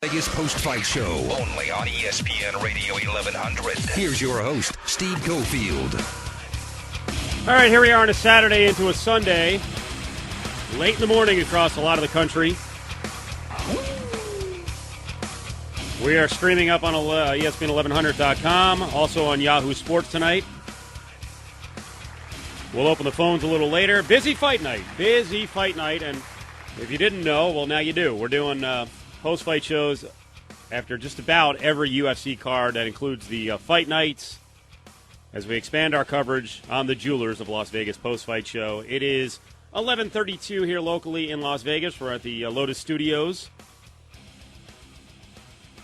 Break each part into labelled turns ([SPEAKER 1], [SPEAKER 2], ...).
[SPEAKER 1] Vegas post-fight show.
[SPEAKER 2] Only on ESPN Radio 1100.
[SPEAKER 1] Here's your host, Steve Cofield.
[SPEAKER 3] All right, here we are on a Saturday into a Sunday. Late in the morning across a lot of the country. We are streaming up on ESPN1100.com, also on Yahoo Sports tonight. We'll open the phones a little later. Busy fight night, and if you didn't know, well, now you do. We're doing post-fight shows after just about every UFC card. That includes the fight nights as we expand our coverage on the Jewelers of Las Vegas post-fight show. It is 11:32 here locally in Las Vegas. We're at the Lotus Studios.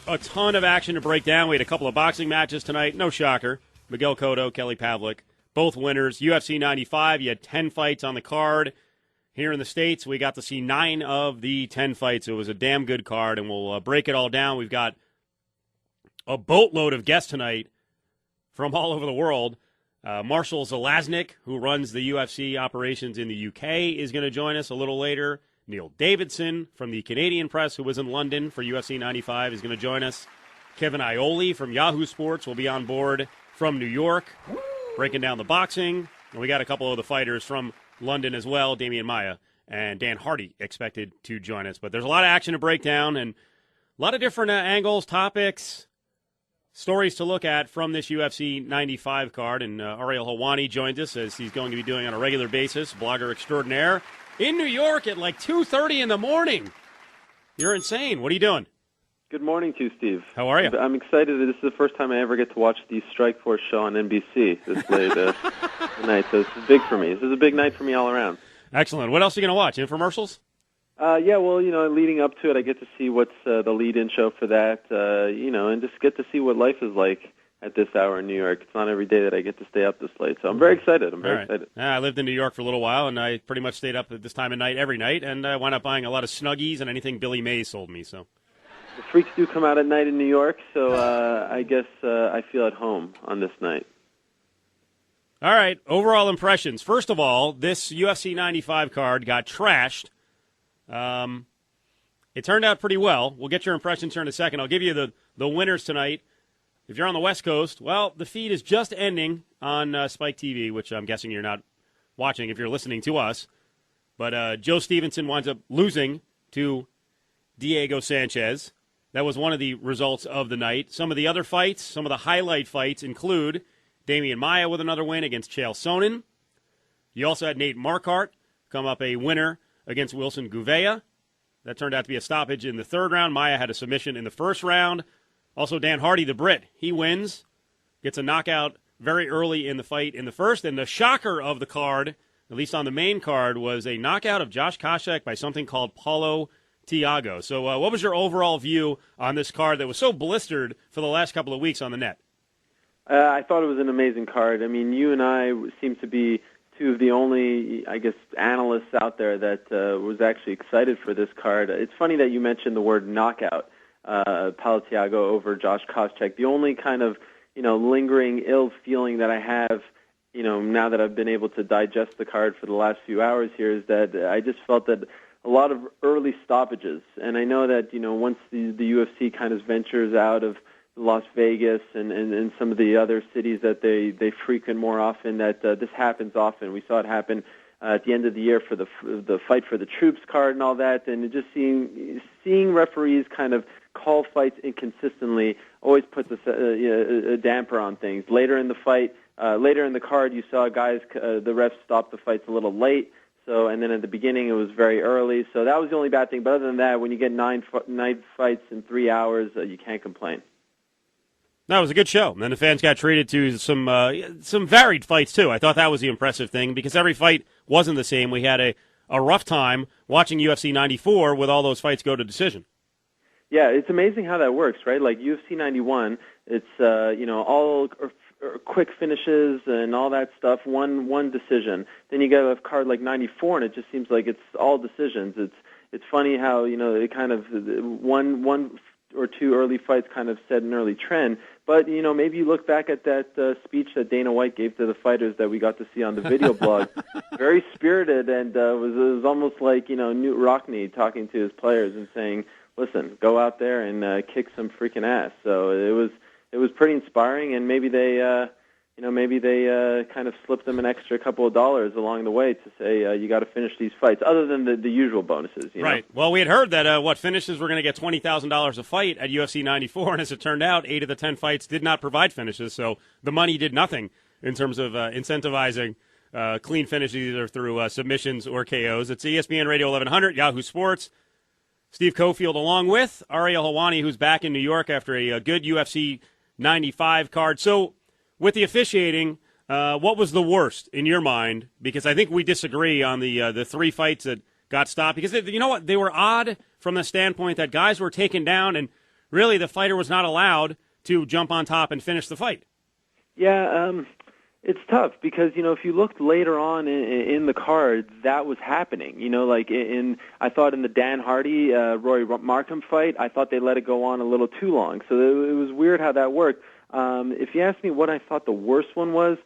[SPEAKER 3] A ton of action to break down. We had a couple of boxing matches tonight. No shocker. Miguel Cotto, Kelly Pavlik, both winners. UFC 95, you had 10 fights on the card. Here in the States, we got to see 9 of the 10 fights. It was a damn good card, and we'll break it all down. We've got a boatload of guests tonight from all over the world. Marshall Zelaznik, who runs the UFC operations in the UK, is going to join us a little later. Neil Davidson from the Canadian Press, who was in London for UFC 95, is going to join us. Kevin Ioli from Yahoo Sports will be on board from New York, breaking down the boxing. And we got a couple of the fighters from London as well, Damian Maia and Dan Hardy expected to join us. But there's a lot of action to break down and a lot of different angles, topics, stories to look at from this UFC 95 card. And Ariel Helwani joins us, as he's going to be doing on a regular basis, blogger extraordinaire, in New York at like 2:30 in the morning. You're insane. What are you doing?
[SPEAKER 4] Good morning to you, Steve.
[SPEAKER 3] How are you?
[SPEAKER 4] I'm excited. This is the first time I ever get to watch the Strikeforce show on NBC this late tonight, so this is big for me. This is a big night for me all around.
[SPEAKER 3] Excellent. What else are you going to watch? Infomercials?
[SPEAKER 4] Yeah, well, leading up to it, I get to see what's the lead-in show for that, and just get to see what life is like at this hour in New York. It's not every day that I get to stay up this late, so I'm very excited. I'm very excited.
[SPEAKER 3] I lived in New York for a little while, and I pretty much stayed up at this time of night every night, and I wound up buying a lot of Snuggies and anything Billy Mays sold me. So
[SPEAKER 4] the freaks do come out at night in New York, so I guess I feel at home on this night.
[SPEAKER 3] All right, overall impressions. First of all, this UFC 95 card got trashed. It turned out pretty well. We'll get your impressions here in a second. I'll give you the winners tonight. If you're on the West Coast, well, the feed is just ending on Spike TV, which I'm guessing you're not watching if you're listening to us. But Joe Stevenson winds up losing to Diego Sanchez. That was one of the results of the night. Some of the other fights, some of the highlight fights include Damian Maia with another win against Chael Sonnen. You also had Nate Marquardt come up a winner against Wilson Gouveia. That turned out to be a stoppage in the third round. Maia had a submission in the first round. Also, Dan Hardy, the Brit, he wins, gets a knockout very early in the fight in the first. And the shocker of the card, at least on the main card, was a knockout of Josh Koscheck by something called Paulo Thiago. So what was your overall view on this card that was so blistered for the last couple of weeks on the net?
[SPEAKER 4] I thought it was an amazing card. I mean, you and I seem to be two of the only, I guess, analysts out there that was actually excited for this card. It's funny that you mentioned the word knockout. Paulo Thiago over Josh Koscheck. The only kind of, lingering ill feeling that I have, now that I've been able to digest the card for the last few hours here is that I just felt that a lot of early stoppages. And I know that, once the UFC kind of ventures out of Las Vegas and some of the other cities that they frequent more often, that this happens often. We saw it happen at the end of the year for the Fight for the Troops card and all that, and just seeing referees kind of call fights inconsistently always puts a damper on things. Later in the fight, later in the card, you saw guys, the refs stopped the fights a little late. So, and then at the beginning, it was very early. So that was the only bad thing. But other than that, when you get nine fights in 3 hours, you can't complain.
[SPEAKER 3] No, it was a good show. And then the fans got treated to some varied fights, too. I thought that was the impressive thing because every fight wasn't the same. We had a rough time watching UFC 94 with all those fights go to decision.
[SPEAKER 4] Yeah, it's amazing how that works, right? Like UFC 91, it's all quick finishes and all that stuff, one decision. Then you get a card like 94, and it just seems like it's all decisions. It's funny how it kind of one or two early fights kind of set an early trend. But maybe you look back at that speech that Dana White gave to the fighters that we got to see on the video blog. Very spirited, and it was almost like Newt Rockne talking to his players and saying, listen, go out there and kick some freaking ass. So it was pretty inspiring, and maybe they kind of slipped them an extra couple of dollars along the way to say you got to finish these fights, other than the usual bonuses.
[SPEAKER 3] Right. Well, we had heard that finishes were going to get $20,000 a fight at UFC 94, and as it turned out, 8 of the 10 fights did not provide finishes, so the money did nothing in terms of incentivizing clean finishes either through submissions or KOs. It's ESPN Radio 1100, Yahoo Sports. Steve Cofield along with Ariel Helwani, who's back in New York after a good UFC 95 card. So, with the officiating, what was the worst in your mind? Because I think we disagree on the 3 fights that got stopped. Because you know what, they were odd from the standpoint that guys were taken down, and really the fighter was not allowed to jump on top and finish the fight.
[SPEAKER 4] Yeah, it's tough because if you looked later on in the card, that was happening. Like I thought in the Dan Hardy Roy Markham fight, I thought they let it go on a little too long. So it was weird how that worked. If you ask me what I thought the worst one was,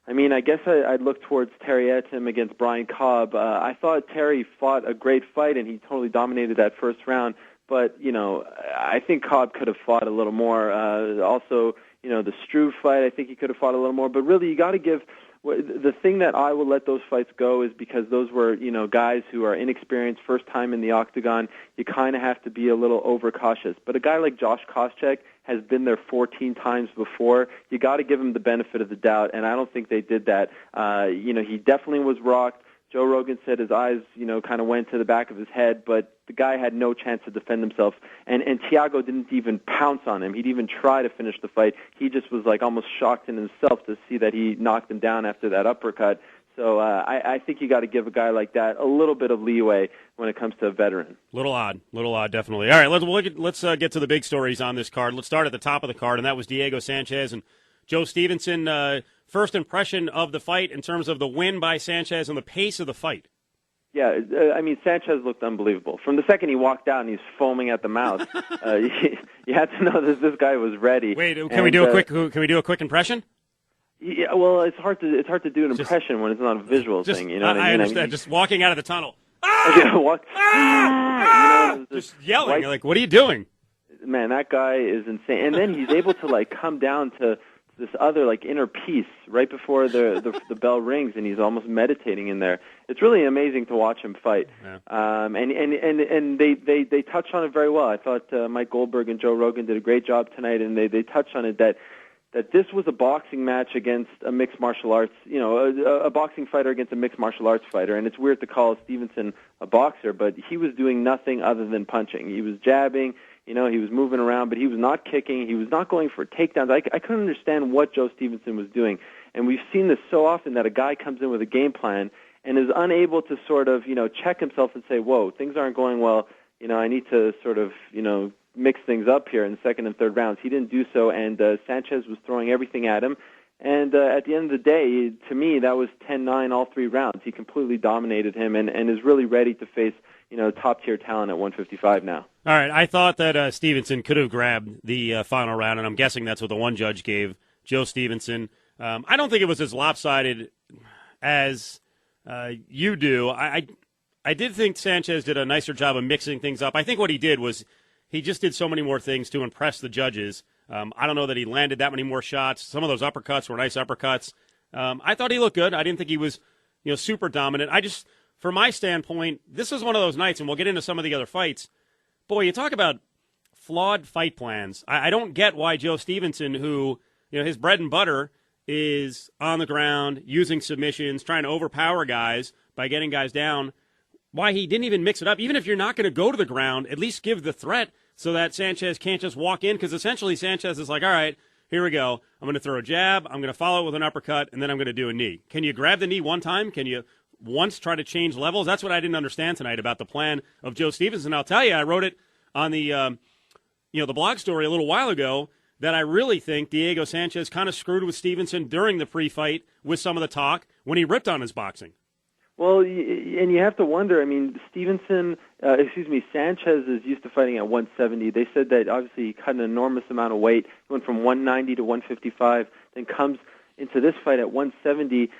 [SPEAKER 4] I guess I'd look towards Terry Etim against Brian Cobb. I thought Terry fought a great fight, and he totally dominated that first round. But, I think Cobb could have fought a little more. Also, the Struve fight, I think he could have fought a little more. But really, you got to give the thing that I will let those fights go is because those were, guys who are inexperienced, first time in the octagon. You kind of have to be a little overcautious. But a guy like Josh Koscheck has been there 14 times before. You got to give him the benefit of the doubt, and I don't think they did that. He definitely was rocked. Joe Rogan said his eyes, kind of went to the back of his head, but the guy had no chance to defend himself. And Thiago didn't even pounce on him. He'd even try to finish the fight. He just was like almost shocked in himself to see that he knocked him down after that uppercut. So I think you got to give a guy like that a little bit of leeway when it comes to a veteran. Little odd,
[SPEAKER 3] Definitely. All right, let's get to the big stories on this card. Let's start at the top of the card, and that was Diego Sanchez and Joe Stevenson. First impression of the fight in terms of the win by Sanchez and the pace of the fight.
[SPEAKER 4] Yeah, Sanchez looked unbelievable. From the second he walked out and he's foaming at the mouth, you had to know that this guy was ready.
[SPEAKER 3] Wait, can we do a quick impression?
[SPEAKER 4] Yeah, well, it's hard to do an impression when it's not a visual thing. You know what I mean?
[SPEAKER 3] Understand. Just walking out of the tunnel. Just yelling. Like, what are you doing?
[SPEAKER 4] Man, that guy is insane. And then he's able to come down to this other inner peace right before the bell rings, and he's almost meditating in there. It's really amazing to watch him fight. Yeah. And they touched on it very well. I thought Mike Goldberg and Joe Rogan did a great job tonight, and they touched on it that this was a boxing match against a mixed martial arts, a boxing fighter against a mixed martial arts fighter. And it's weird to call Stevenson a boxer, but he was doing nothing other than punching. He was jabbing. He was moving around, but he was not kicking. He was not going for takedowns. I couldn't understand what Joe Stevenson was doing. And we've seen this so often that a guy comes in with a game plan and is unable to sort of, check himself and say, whoa, things aren't going well. I need to sort of, mix things up here in the second and third rounds. He didn't do so, and Sanchez was throwing everything at him. And at the end of the day, to me, that was 10-9 all 3 rounds. He completely dominated him and is really ready to face top-tier talent at 155 now.
[SPEAKER 3] All right, I thought that Stevenson could have grabbed the final round, and I'm guessing that's what the one judge gave Joe Stevenson. I don't think it was as lopsided as you do. I did think Sanchez did a nicer job of mixing things up. I think what he did was he just did so many more things to impress the judges. I don't know that he landed that many more shots. Some of those uppercuts were nice uppercuts. I thought he looked good. I didn't think he was super dominant. From my standpoint, this was one of those nights, and we'll get into some of the other fights. Boy, you talk about flawed fight plans. I don't get why Joe Stevenson, who, his bread and butter is on the ground, using submissions, trying to overpower guys by getting guys down, why he didn't even mix it up. Even if you're not going to go to the ground, at least give the threat so that Sanchez can't just walk in, because essentially Sanchez is like, all right, here we go. I'm going to throw a jab, I'm going to follow it with an uppercut, and then I'm going to do a knee. Can you grab the knee one time? Can you once try to change levels? That's what I didn't understand tonight about the plan of Joe Stevenson. I'll tell you, I wrote it on the the blog story a little while ago that I really think Diego Sanchez kind of screwed with Stevenson during the pre-fight with some of the talk when he ripped on his boxing.
[SPEAKER 4] Well, and you have to wonder, Sanchez is used to fighting at 170. They said that obviously he cut an enormous amount of weight. He went from 190 to 155, then comes into this fight at 170.